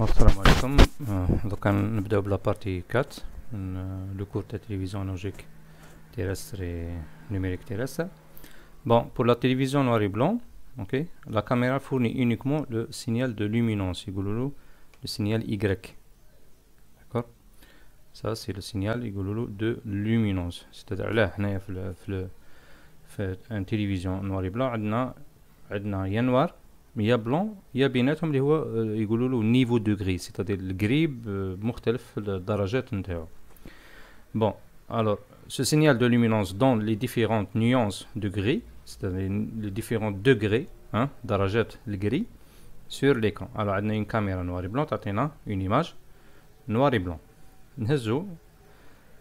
السلام عليكم. دوكا نبداو بلا بارتي 4 من لو كور تاع تلفزيون انالوجيك terrestre et numérique terrestre. Bon, pour la télévision noir et blanc, ok, la caméra fournit uniquement le signal de luminance, le signal Y. D'accord? Ça, c'est le signal de luminance. C'est-à-dire là, on a une télévision noir et blanc, on a ya noir, mais ya blanc, ya بيناتهم اللي هو يقولوا له niveau de gris, c'est-à-dire le gris مختلف الدرجات نتاعو. Bon, alors ce signal de luminance donne les différentes nuances de gris, c'est-à-dire les différents degrés, hein, درجات le gris sur l'écran. Alors on a une caméra noir et blanc, تعطينا une image noir et blanc. نهزو.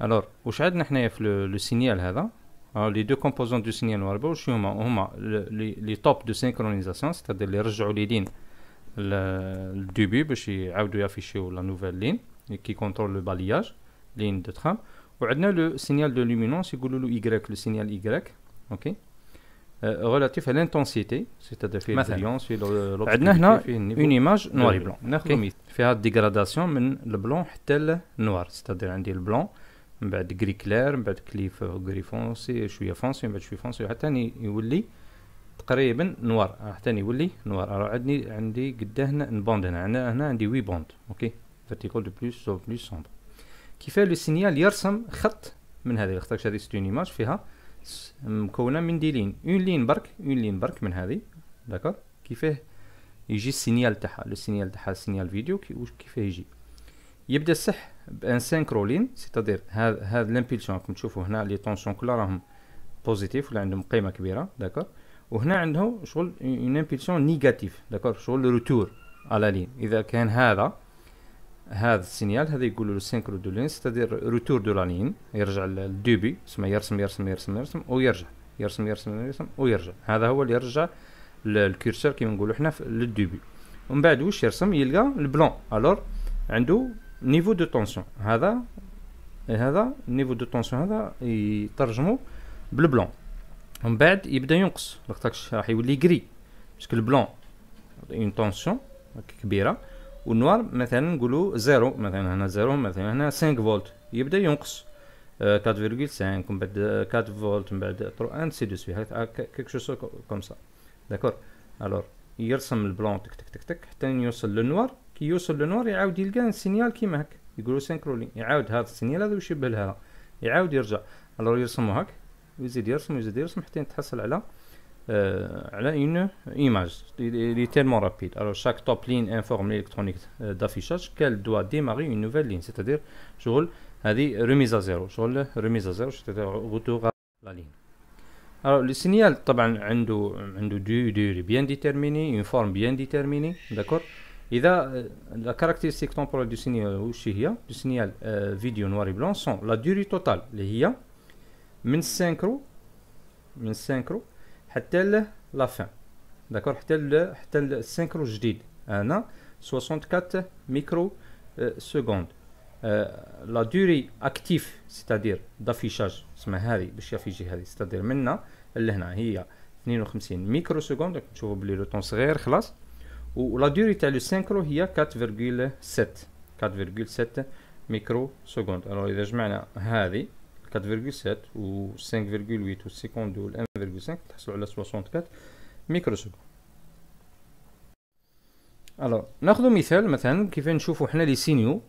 Alors واش عندنا حنايا في le signal هذا. Alors les deux composants du signal noir et blanc هما les tops de synchronisation, c'est-à-dire اللي يرجعوا لي لين الديبي باش يعاودوا يافيشيو la nouvelle ligne qui contrôle le balayage ligne de trame. وعندنا le signal de luminance يقولوا له Y, le signal Y, ok, relatif à l'intensité, c'est-à-dire في البريونس في l'obscurité. عندنا هنا une image noir et blanc. ناخذ فيها dégradation من البلون حتى النوار، c'est-à-dire عندي البلون من بعد جري كلير، من بعد كليف جري فونسي، شويه فونسي، من بعد شويه فونسي، حتى يولي تقريبا نوار، حتى يولي نوار. راه عندي قداه هنا نبوند، هنا عندي 8 بوند، اوكي، فيرتيكال دو بلوس او بلوس سومبر. كيفاه لو سينيال يرسم خط من هذه، خاطرش هذه ستون ايماج فيها مكونه من دي لين، اون لين برك من هذه، داكور. كيفاه يجي السينيال تاعها، لو سينيال تاعها سينيال فيديو كيفاه يجي. يبدا الصح بان سينكرولين، سيتادير هاد لامبيلسيون راكم تشوفوا هنا لي طونسيون كلها راهم بوزيتيف ولا عندهم قيمه كبيره، داكور. وهنا عنده شغل اون امبيلسيون نيجاتيف، داكور، شغل روتور على لين. اذا كان هذا السينيال هذا يقولوا له سينكرو دو لين، سيتادير روتور دو لا لين، يرجع للدوبي، اسمه يرسم يرسم يرسم يرسم ويرجع، يرسم يرسم يرسم ويرجع. هذا هو اللي يرجع الكورسور كيما نقولوا حنا للدوبي. ومن بعد واش يرسم؟ يلقى البلون. الور عنده نيفو دو طونسيون، هذا نيفو دو طونسيون هذا يترجمو بالبلون. ومن بعد يبدا ينقص، لقطاكش راح يولي غري، باسكو البلون اون طونسيون كبيره، والنوار مثلا نقولوا زيرو، مثلا هنا زيرو، مثلا هنا 5 فولت، يبدا ينقص 4.5، ومن بعد 4 فولت، من بعد 3 انسي دو سوي، كيك شوز كوم سا، داكور. الور يرسم البلون تك تك تك تك حتى يوصل للنوار. كي يوصل للنوار يعاود يلقى السينيال كيما هك، يقولوا سينكرولين، يعاود هذا السينيال هذا ويشبه لهذا، يعاود يرجع. الور يرسمو هك ويزيد يرسم ويزيد يرسم حتى يتحصل على une image. Il est tellement rapide. Alors chaque top ligne informe l'électronique d'affichage qu'elle doit démarrer une nouvelle ligne, c'est-à-dire شغل هذه remise à zéro، شغل remise à zéro، c'est-à-dire retour à la ligne. Alors le signal طبعا عنده durée bien déterminée، une forme bien déterminée، d'accord. إذا la caractéristique temporelle du signal وش هي؟ du signal vidéo noir et blanc sont la durée totale اللي هي من السينكرو حتى لا فان، داكور، حتى السينكرو الجديد انا 64 ميكرو سكوند. لا دوري اكتيف سيتادير دافيشاج اسمها هذه باش يافيجي هذه، سيتادير منا لهنا هي 52 ميكرو سكوند، تشوفوا بلي لو طون صغير خلاص. ولا دوري تاع لو سينكرو هي 4.7 ميكرو سكوند. الو اذا جمعنا هذه 4.7 و 5.8 و 50 و 1.5 تحصلوا على 64 ميكرو سكوند. الو ناخذ مثال مثلا كيف نشوفوا حنا لي سينيو،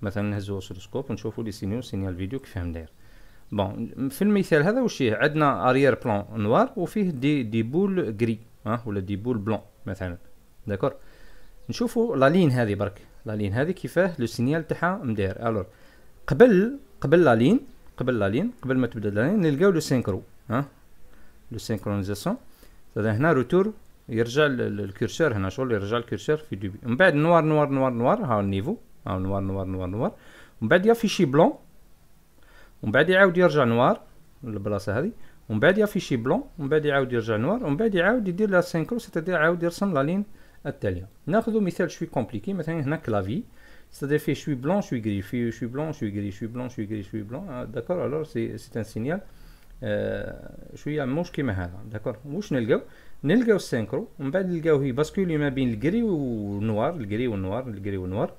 مثلا نهزوا اوسيلوسكوب ونشوفوا لي سينيو سينيال فيديو كيفاه داير. بون في المثال هذا واش فيه؟ عندنا اريير بلان نوار وفيه دي بول غري، ولا دي بول بلون مثلا، داكور. نشوفوا لا لين هذه برك، لا لين هذه كيفاه لو سينيال تاعها مداير. الور قبل لا لين، قبل ما تبدا لا لين نلقاو لو سينكرو، لو سينكرونيزاسيون، هنا روتور يرجع الكورسور، هنا شغل يرجع الكورسور في دوبي. من بعد نوار نوار نوار نوار، ها النيفو، ها نوار نوار نوار نوار، ومن بعد يافيشي بلون، ومن بعد يعاود يرجع نوار للبلاصه هذه، ومن بعد يافيشي بلون، ومن بعد يعاود يرجع نوار، ومن بعد يعاود يدير لا سينكرو، سيتادير يعاود يرسم لا لين التاليه. ناخذ مثال شوي كومبليكي، مثلا هنا كلافي، c'est-à-dire fait je suis blanc, je suis gris, je suis blanc, je suis gris, je suis blanc, je suis gris, je suis blanc, d'accord. Alors c'est un signal شويه موش كيما هذا. داكور واش نلقاو السينكرو، ومن بعد نلقاوه يباسكولي ما بين الكري والنوار، الكري والنوار، الكري والنوار.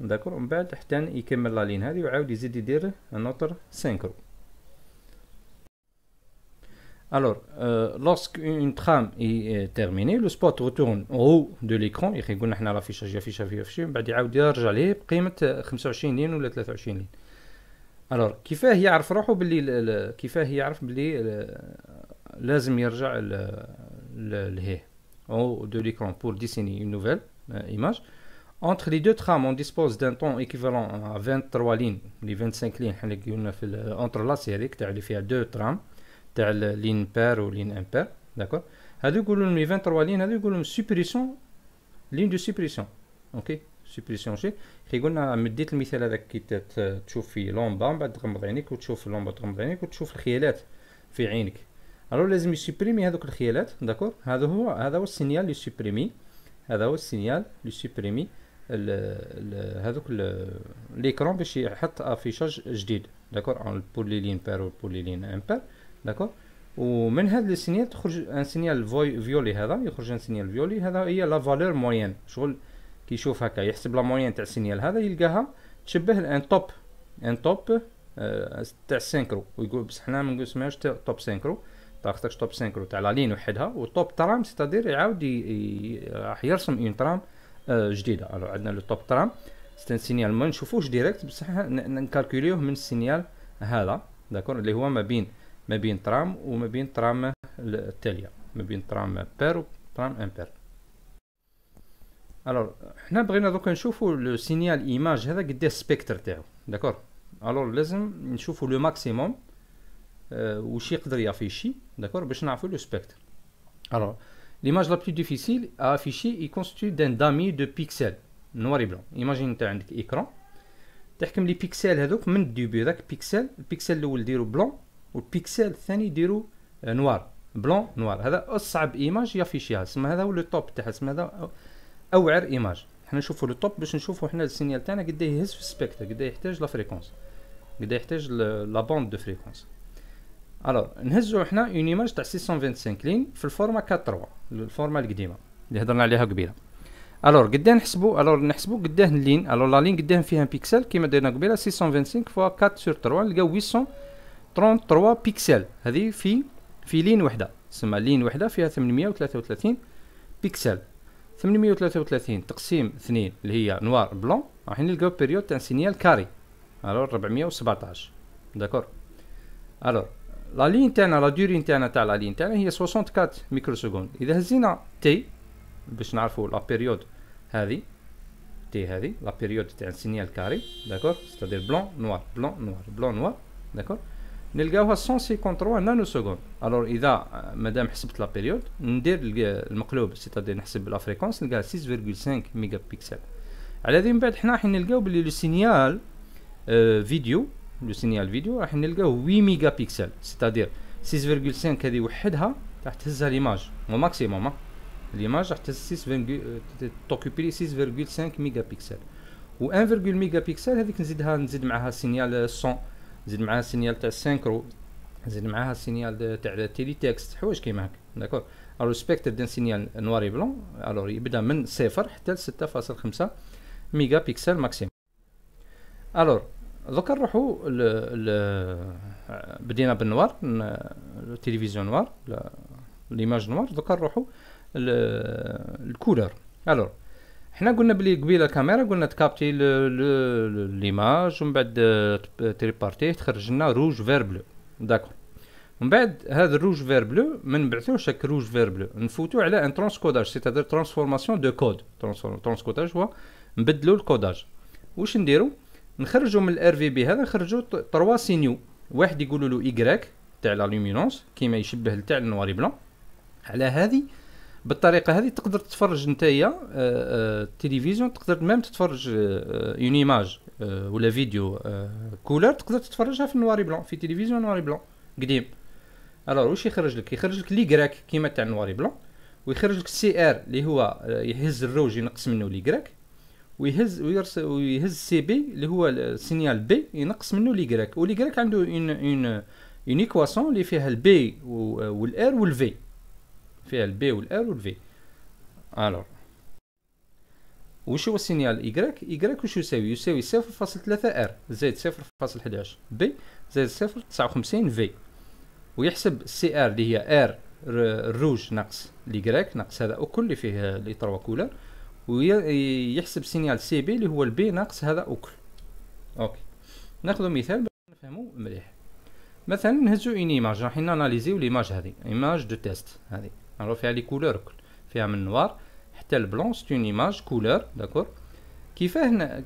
داكور ومن بعد حتى يكمل لا لين هذه ويعاود يزيد يدير انوتر سينكرو. Alors, lorsque une trame est terminée, le spot retourne en haut de l'écran. يقولنا حنا لافيشاج يافيشي من بعد يعاود يرجع ليه بقيمة 25 لين ولا 23 لين. alors كيفاه يعرف روحو باللي لازم يرجع لهيه en haut de l'écran pour dessiner une nouvelle image. Entre les deux trames, on dispose d'un temps équivalent à 23 lignes, les 25 lignes حنا قلنا في entre la série تاع اللي فيها deux trames تاع لين بار و لين امبير. داكور هادو يقولوا لهم 23 لين، هادو يقولوا لهم سوبريسيون لين دو سوبريسيون. اوكي سوبريسيون شي قلنا مديت المثال هذاك كي تشوف في لومبا من بعد تغمض عينيك وتشوف اللومبا تغمض عينيك وتشوف الخيالات في عينك. الو لازم يسوبريمي هذوك الخيالات. داكور هذا هو السينيال لي سوبريمي، هذا هو السينيال لي سوبريمي هذوك ليكرون باش يحط افيشاج جديد. داكور بور لي لين بار و بور لي لين امبير. داكور ومن هذا السينيال تخرج ان سينيال فيولي، هذا يخرج ان سينيال فيولي، هذا هي لا فالور موين. شغل كي يشوف هكا يحسب لا موين تاع السينيال هذا يلقاها تشبه ان توب تاع السينكرو، ويقول بصح حنا ما نسميوش توب سينكرو، خاطرش توب سينكرو تاع لا لين وحدها، وتوب ترام سيتادير يعاود راح يرسم اون ترام جديده. الو عندنا لو توب ترام سي ان سينيال ما نشوفوش ديريكت بصح نكالكوليوه من السينيال هذا. داكور اللي هو ما بين ترام وما بين ترام التاليه، ما بين ترام بير وترام امبير. الوغ حنا بغينا دوكا نشوفوا لو سينيال ايماج هذا قداه السبيكتر تاعو. داكور الوغ لازم نشوفوا لو ماكسيموم واش يقدر يافيشي. داكور باش نعرفوا لو سبيكتر. الوغ l'image la plus difficile à afficher est constituée d'un damier de pixels noir et blanc. Imagine انت عندك ايكران تحكم لي بيكسل هذوك من الديبي، هذاك البيكسل الاول ديرو بلون والبيكسل الثاني ديرو نوار، بلون نوار. هذا اصعب ايماج يافيشيها، سما هذا هو لو توب تاعها، سما هذا اوعر ايماج. حنا نشوفوا لو توب باش نشوفوا حنا السينيال تاعنا قد يهز في السبيكتر، قد يحتاج لا فريكونس، قد يحتاج لا باند دو فريكونس. الوغ نهزو حنا اون ايماج تاع 625 لين في الفورما 4.3 الفورما القديمه اللي هضرنا عليها قبيله. الوغ قداه نحسبوا قداه اللين. الوغ لا لين قداه فيها بيكسل كيما درنا قبيله 625 فوا 4 sur 3 نلقاو 833 بيكسل. هذه في لين وحده، تسمى لين وحده فيها 833 بيكسل. 833 تقسيم 2 اللي هي نوار بلون راح نلقاو بيريود تاع سينيال كاري. الوغ 417. داكور الوغ لا لين تاعنا لا دوري تاعنا تاع لا لين تاعنا هي 64 ميكرو سكوند. اذا هزينا تي باش نعرفوا لا بيريود هذه تي، هذه لا بيريود تاع السينيال كاري. داكور ستادير بلون نوار بلون نوار بلون نوار. داكور نلقاوها 153 نانو سكوند. الوغ اذا مادام حسبت لا بيريود ندير المقلوب سيتادير نحسب لا فريكونس نلقاها 6.5 ميجا بيكسل. على هذه من بعد حنا راح نلقاو بلي لو سينيال فيديو، لو سينيال فيديو راح نلقاو 8 ميجا بيكسل، سيتادير 6.5 هذه وحدها راح تهزها ليماج او ماكسيموم. ليماج راح تهز توكوبي 6.5 ميجا بيكسل، و 1 ميجا بيكسل هذيك نزيد معاها سينيال سون، نزيد معاها سينيال تاع السينكرو، نزيد معاها سينيال تاع التيلي تكست، حوايج كيما هكا. داكور الو سبيكتر دان سينيال نواري بلون الو يبدا من 0 حتى ل 6.5 ميجا بيكسل ماكسيموم. الو دوكا نروحو بدينا بالنوار، التلفزيون نوار، ليماج نوار. دوكا نروحو الكولور. الو حنا قلنا بلي قبيله الكاميرا قلنا تكابتي ليماج ومن بعد تريبارتيه تخرج لنا روج فير بلو. داكور من بعد هذا الروج فير بلو ما نبعثوش هكا روج فير بلو، نفوتو على ان ترانسكوداج سيتادير ترانسفورماسيون دو كود. ترانسكوداج هو نبدلو الكوداج. واش نديرو؟ نخرجوا من الار في بي هذا نخرجوا 3 سينيو، واحد يقولوا له ايغريك تاع لا لومينونس كيما يشبه تاع النواري بلون. على هذه بالطريقه هذه تقدر تتفرج نتايا التلفزيون، تقدر ميم تتفرج اون ايماج ولا فيديو كولر تقدر تتفرجها في النواري بلون، في تلفزيون نواري بلون قديم. الوغ واش يخرج لك؟ يخرج لك ليغريك كيما تاع النواري بلون، ويخرج لك السي ار اللي هو يهز الروج ينقص منه ليغريك، ويهز سي بي اللي هو السينيال بي ينقص منه ليغريك، وليغريك عنده اون اون ايكواسيون اللي فيها البي والار والفي، فيها البي والار والفي. الوغ وش هو السينيال ايكغيك؟ ايكغيك وش يساوي؟ يساوي 0.3 ار زائد 0.11 بي زائد 0.59 في، ويحسب سي ار اللي هي ار الروج ناقص ليكغيك ناقص هذا اوكل اللي فيه لي تروا كولر، ويحسب سينيال سي بي اللي هو البي ناقص هذا اوكل. اوكي ناخذ مثال باش نفهمو مليح. مثلا نهزو اون ايماج، راح ناناليزيو ليماج هذه، ايماج دو تيست هذه، نروح فيها لي كولور الكل، فيها من نوار حتى البلون، سي اون ايماج كولور داكور. كيفاه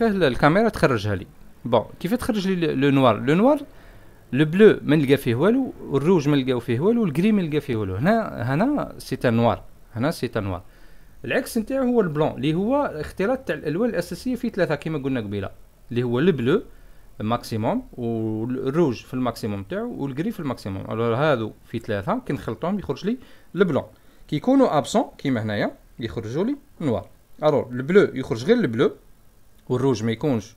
الكاميرا تخرجها لي؟ بون كيف تخرج لي لو نوار؟ لو نوار لو بلو ما نلقى فيه والو، والروج ما نلقاو فيه والو، والغري ما نلقى فيه والو. هنا سي تان نوار، هنا سي تان نوار. العكس نتاعو هو البلون اللي هو اختلاط تاع الالوان الاساسيه في ثلاثه كما قلنا قبيله، اللي هو البلو ماكسيموم، والروج في الماكسيموم تاعو، والغري في الماكسيموم. الوغ هادو في ثلاثه كي نخلطهم يخرج لي البلون. كي يكونوا ابسون كيما هنايا يخرجوا لي نوار. الوغ البلو يخرج غير البلو، والروج ما يكونش،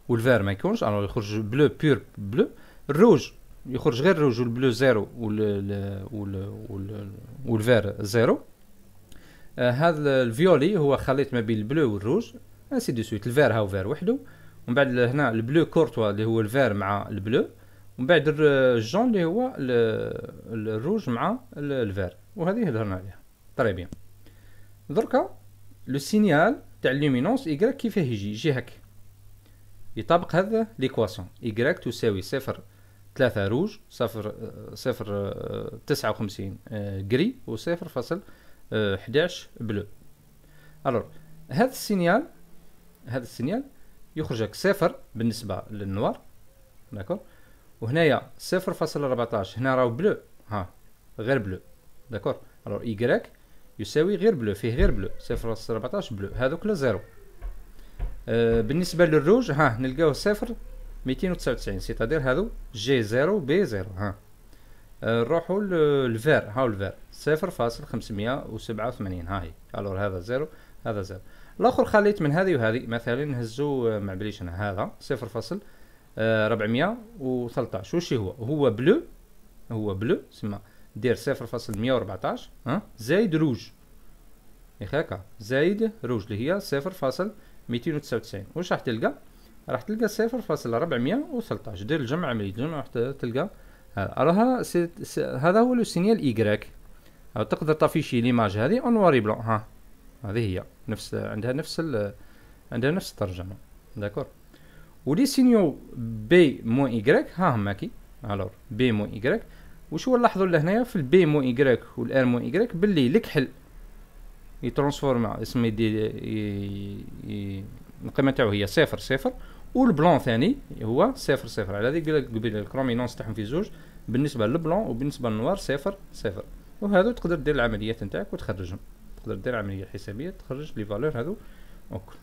والفير ما يكونش، الوغ يخرج بلو بيور بلو. الروج يخرج غير الروج، والبلو زيرو، والفير زيرو. هذا الفيولي هو خليط ما بين البلو والروج، انسي دو سويت. الفير هاو فير وحده، ومن بعد هنا البلو كورتوا اللي هو الفير مع البلو، ومن بعد الجون اللي هو الروج مع الفير، وهذه هضرنا عليها طري بيان. دركا لو سينيال تاع اللومينونس ايكغيك كيفاه يجي هكا، يطابق هذا ليكواسيون ايكغيك تساوي 0.3 روج، 0.59 غري، و 0.11 بلو. الوغ هذا السينيال يخرج لك صفر بالنسبه للنوار داكور، وهنايا 0.14 هنا راهو بلو، ها غير بلو داكور. الوغ ايكغيك يساوي غير بلو، فيه غير بلو 0.14 بلو، هذوك لا زيرو. بالنسبه للروج ها نلقاوه 0.299 سيتادير هذو جي زيرو بي زيرو. ها نروحوا للفير، هاو الفير 0.587 ها هي. الوغ هذا زيرو هذا زيرو. الاخر خليت من هذه وهذه، مثلا نهزو ما بليش انا هذا 0.413 وش هو بلو، هو بلو سما دير 0.114 ها زايد روج هكا، زايد روج اللي هي 0.299. واش راح تلقى؟ راح تلقى 0.413. دير الجمع عمليه الجمع راح تلقى هذا. هذا هو لو سينيال ايكغيك. تقدر طافيشي ليماج هذه اون نواري بلون، ها هذه هي نفس، عندها نفس الترجمه داكور. ولي سينيو بي موان ايكغيك ها هما كي. الوغ بي موان ايكغيك واش هو نلاحظوا لهنايا في البي موان ايكغيك والار موان ايكغيك باللي الكحل يترانسفورما اسمه القيمه تاعو هي 0 والبلون ثاني هو 0 على هذيك قبيله الكرومينونس تاعهم في زوج بالنسبه للبلون وبالنسبه للنوار 0. وهذا تقدر دير العمليات نتاعك وتخرجهم، تقدر دير عمليه حسابيه تخرج لي فالور هذو. اوكي